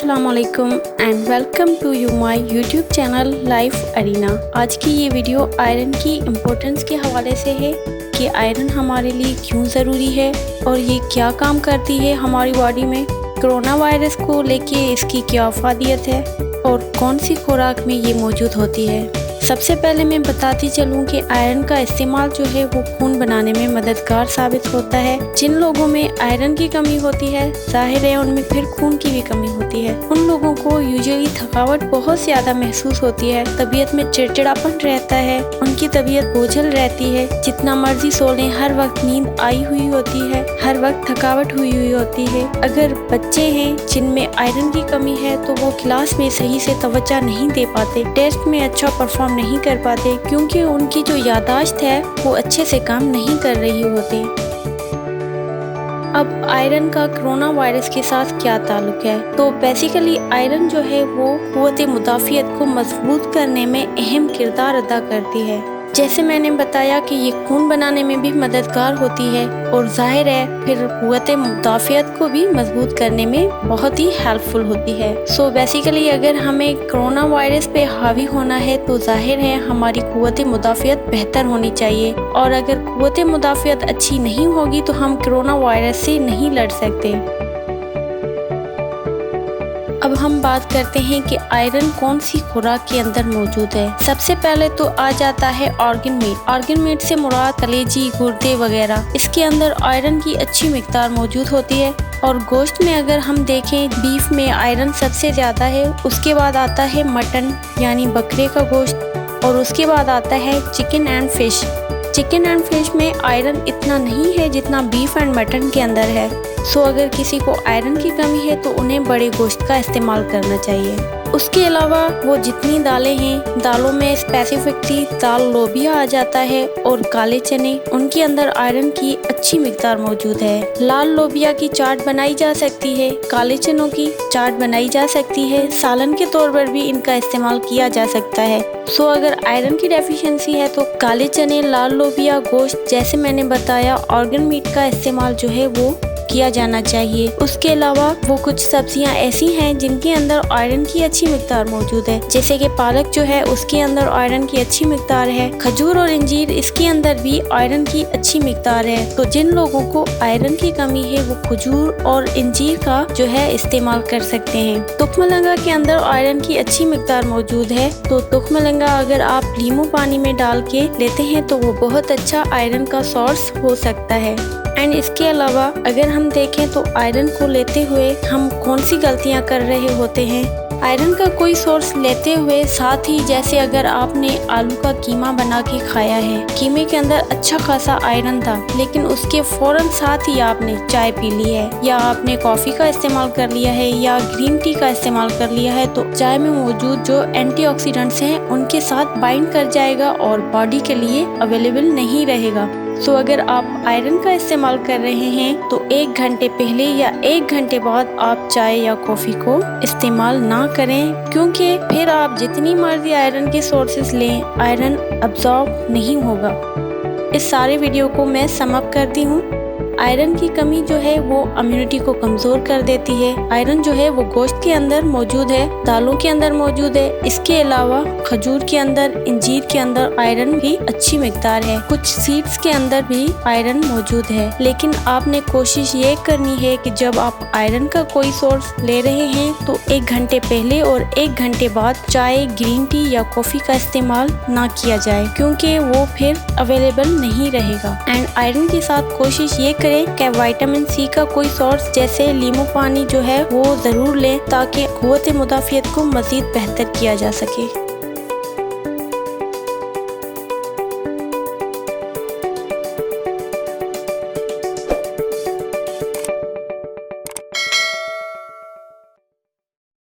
अस्सलाम वालेकुम and welcome to you my YouTube channel life arena. आज की ये वीडियो आयरन की इम्पोर्टेंस के हवाले से है कि आयरन हमारे लिए क्यों ज़रूरी है और ये क्या काम करती है हमारी बॉडी में, कोरोना वायरस को लेके इसकी क्या अफादियत है और कौन सी खुराक में ये मौजूद होती है। सबसे पहले मैं बताती चलूँ कि आयरन का इस्तेमाल जो है वो खून बनाने में मददगार साबित होता है। जिन लोगों में आयरन की कमी होती है जाहिर है उनमें फिर खून की भी कमी होती है। उन लोगों को यूजुअली थकावट बहुत ज़्यादा महसूस होती है, तबीयत में चिड़चिड़ापन रहता है, उनकी तबीयत बोझल रहती है, जितना मर्जी सो लें हर वक्त नींद आई हुई होती है, हर वक्त थकावट हुई होती है। अगर बच्चे हैं जिनमें आयरन की कमी है तो वो क्लास में सही से तवज्जो नहीं दे पाते, टेस्ट में अच्छा परफॉर्म नहीं कर पाते क्योंकि उनकी जो यादाश्त है वो अच्छे से काम नहीं कर रही होती। अब आयरन का कोरोना वायरस के साथ क्या ताल्लुक है, तो बेसिकली आयरन जो है वो क़ुव्वत मुदाफ़ियत को मजबूत करने में अहम किरदार अदा करती है। जैसे मैंने बताया कि ये खून बनाने में भी मददगार होती है और जाहिर है फिर क़ुव्वत मुदाफ़ियत को भी मजबूत करने में बहुत ही हेल्पफुल होती है। सो बेसिकली अगर हमें कोरोना वायरस पे हावी होना है तो जाहिर है हमारी क़ुव्वत मुदाफ़ियत बेहतर होनी चाहिए, और अगर क़ुव्वत मुदाफ़ियत अच्छी नहीं होगी तो हम कोरोना वायरस से नहीं लड़ सकते। अब हम बात करते हैं कि आयरन कौन सी खुराक के अंदर मौजूद है। सबसे पहले तो आ जाता है ऑर्गन मीट। ऑर्गन मीट से मुराद कलेजी, गुर्दे वगैरह, इसके अंदर आयरन की अच्छी मिकदार मौजूद होती है। और गोश्त में अगर हम देखें बीफ में आयरन सबसे ज़्यादा है, उसके बाद आता है मटन यानी बकरे का गोश्त, और उसके बाद आता है chicken and fish. Chicken and fish में आयरन इतना नहीं है जितना बीफ एंड मटन के अंदर है। सो अगर किसी को आयरन की कमी है तो उन्हें बड़े गोश्त का इस्तेमाल करना चाहिए। उसके अलावा वो जितनी दालें हैं, दालों में स्पेसिफिकली दाल लोबिया आ जाता है और काले चने, उनके अंदर आयरन की अच्छी मिकदार मौजूद है। लाल लोबिया की चाट बनाई जा सकती है, काले चनों की चाट बनाई जा सकती है, सालन के तौर पर भी इनका इस्तेमाल किया जा सकता है। सो अगर आयरन की डेफिशिएंसी है तो काले चने, लाल लोबिया, गोश्त, जैसे मैंने बताया ऑर्गन मीट का इस्तेमाल जो है वो किया जाना चाहिए। उसके अलावा वो कुछ सब्जियां ऐसी हैं जिनके अंदर आयरन की अच्छी मिकदार मौजूद है, जैसे कि पालक जो है उसके अंदर आयरन की अच्छी मिकदार है। खजूर और इंजीर, इसके अंदर भी आयरन की अच्छी मिकदार है। तो जिन लोगों को आयरन की कमी है वो खजूर और इंजीर का जो है इस्तेमाल कर सकते हैं। तुखमलंगा के अंदर आयरन की अच्छी मिकदार मौजूद है, तो तुखमलंगा अगर आप नींबू पानी में डाल के लेते हैं तो वो बहुत अच्छा आयरन का सोर्स हो सकता है। एंड इसके अलावा अगर हम देखें तो आयरन को लेते हुए हम कौन सी गलतियां कर रहे होते हैं। आयरन का कोई सोर्स लेते हुए साथ ही, जैसे अगर आपने आलू का कीमा बना के खाया है, कीमे के अंदर अच्छा खासा आयरन था, लेकिन उसके फौरन साथ ही आपने चाय पी ली है या आपने कॉफ़ी का इस्तेमाल कर लिया है या ग्रीन टी का इस्तेमाल कर लिया है, तो चाय में मौजूद जो एंटीऑक्सीडेंट्स हैं उनके साथ बाइंड कर जाएगा और बॉडी के लिए अवेलेबल नहीं रहेगा। सो अगर आप आयरन का इस्तेमाल कर रहे हैं तो 1 घंटे पहले या 1 घंटे बाद आप चाय या कॉफ़ी को इस्तेमाल ना करें, क्योंकि फिर आप जितनी मर्जी आयरन के सोर्सेज लें आयरन अब्जॉर्ब नहीं होगा। इस सारे वीडियो को मैं सम अप करती हूँ। आयरन की कमी जो है वो इम्यूनिटी को कमज़ोर कर देती है। आयरन जो है वो गोश्त के अंदर मौजूद है, दालों के अंदर मौजूद है, इसके अलावा खजूर के अंदर, इंजीर के अंदर आयरन की अच्छी मिकदार है, कुछ सीड्स के अंदर भी आयरन मौजूद है। लेकिन आपने कोशिश ये करनी है कि जब आप आयरन का कोई सोर्स ले रहे हैं तो 1 घंटे पहले और 1 घंटे बाद चाय, ग्रीन टी या कॉफ़ी का इस्तेमाल ना किया जाए, क्योंकि वो फिर अवेलेबल नहीं रहेगा। एंड आयरन के साथ कोशिश ये करें कि विटामिन सी का कोई सोर्स जैसे नींबू पानी जो है वो ज़रूर लें, ताकि क़ुव्वत मुदाफ़ियत को मज़ीद बेहतर किया जा सके।